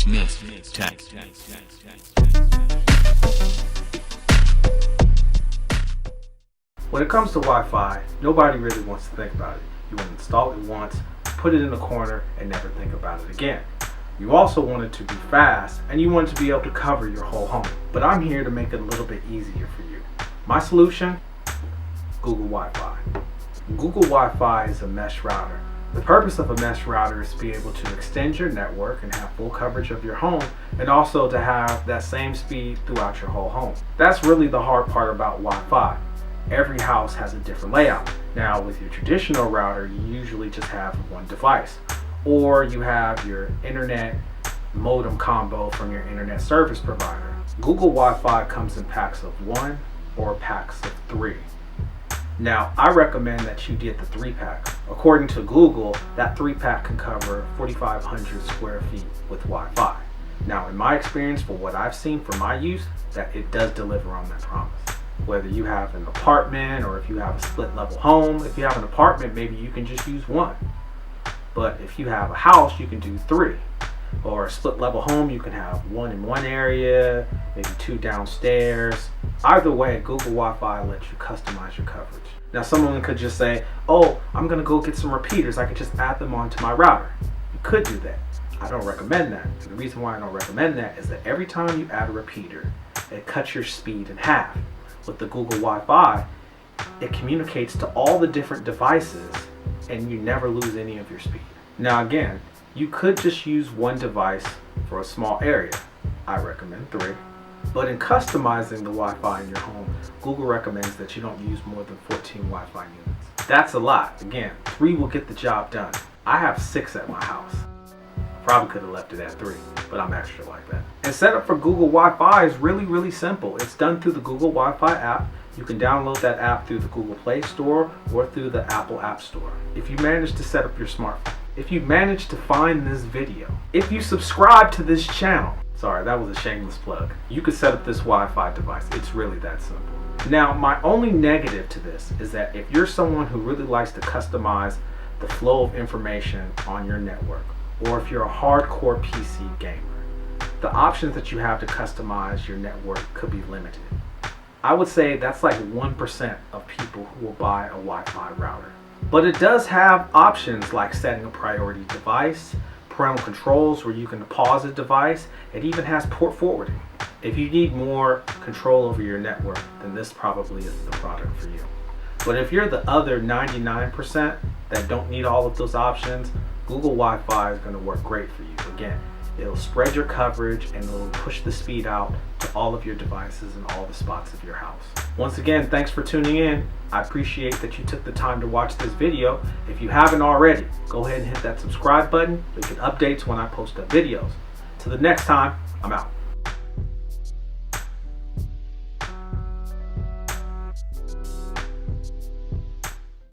Smith Tech. When it comes to Wi-Fi, nobody really wants to think about it. You want to install it once, put it in the corner, and never think about it again. You also want it to be fast, and you want it to be able to cover your whole home. But I'm here to make it a little bit easier for you. My solution? Google Wi-Fi. Google Wi-Fi is a mesh router. The purpose of a mesh router is to be able to extend your network and have full coverage of your home, and also to have that same speed throughout your whole home. That's really the hard part about Wi-Fi. Every house has a different layout. Now, with your traditional router, you usually just have one device, or you have your internet modem combo from your internet service provider. Google Wi-Fi comes in packs of 1 or packs of 3. Now, I recommend that you get the 3-pack. According to Google, that 3-pack can cover 4,500 square feet with Wi-Fi. Now, in my experience, for what I've seen for my use, that it does deliver on that promise. Whether you have an apartment or if you have a split level home, if you have an apartment, maybe you can just use 1. But if you have a house, you can do 3. Or a split level home, you can have 1 in one area, maybe 2 downstairs. Either way, Google Wi-Fi lets you customize your coverage. Now, someone could just say, oh, I'm gonna go get some repeaters. I could just add them onto my router. You could do that. I don't recommend that. And the reason why I don't recommend that is that every time you add a repeater, it cuts your speed in half. With the Google Wi-Fi, it communicates to all the different devices and you never lose any of your speed. Now again, you could just use 1 device for a small area. I recommend 3. But in customizing the Wi-Fi in your home, Google recommends that you don't use more than 14 Wi-Fi units. That's a lot. Again, 3 will get the job done. I have 6 at my house. Probably could have left it at 3, but I'm extra like that. And setup for Google Wi-Fi is really simple. It's done through the Google Wi-Fi app. You can download that app through the Google Play Store or through the Apple App Store. If you manage to set up your smartphone, if you manage to find this video, if you subscribe to this channel, sorry, that was a shameless plug, you could set up this Wi-Fi device. It's really that simple. Now, my only negative to this is that if you're someone who really likes to customize the flow of information on your network, or if you're a hardcore PC gamer, the options that you have to customize your network could be limited. I would say that's like 1% of people who will buy a Wi-Fi router. But it does have options like setting a priority device, parental controls where you can pause a device. It even has port forwarding. If you need more control over your network, then this probably is the product for you. But if you're the other 99% that don't need all of those options, Google Wi-Fi is going to work great for you. Again, it'll spread your coverage and it'll push the speed out to all of your devices and all the spots of your house. Once again, thanks for tuning in. I appreciate that you took the time to watch this video. If you haven't already, go ahead and hit that subscribe button to get updates when I post up videos. Till the next time, I'm out.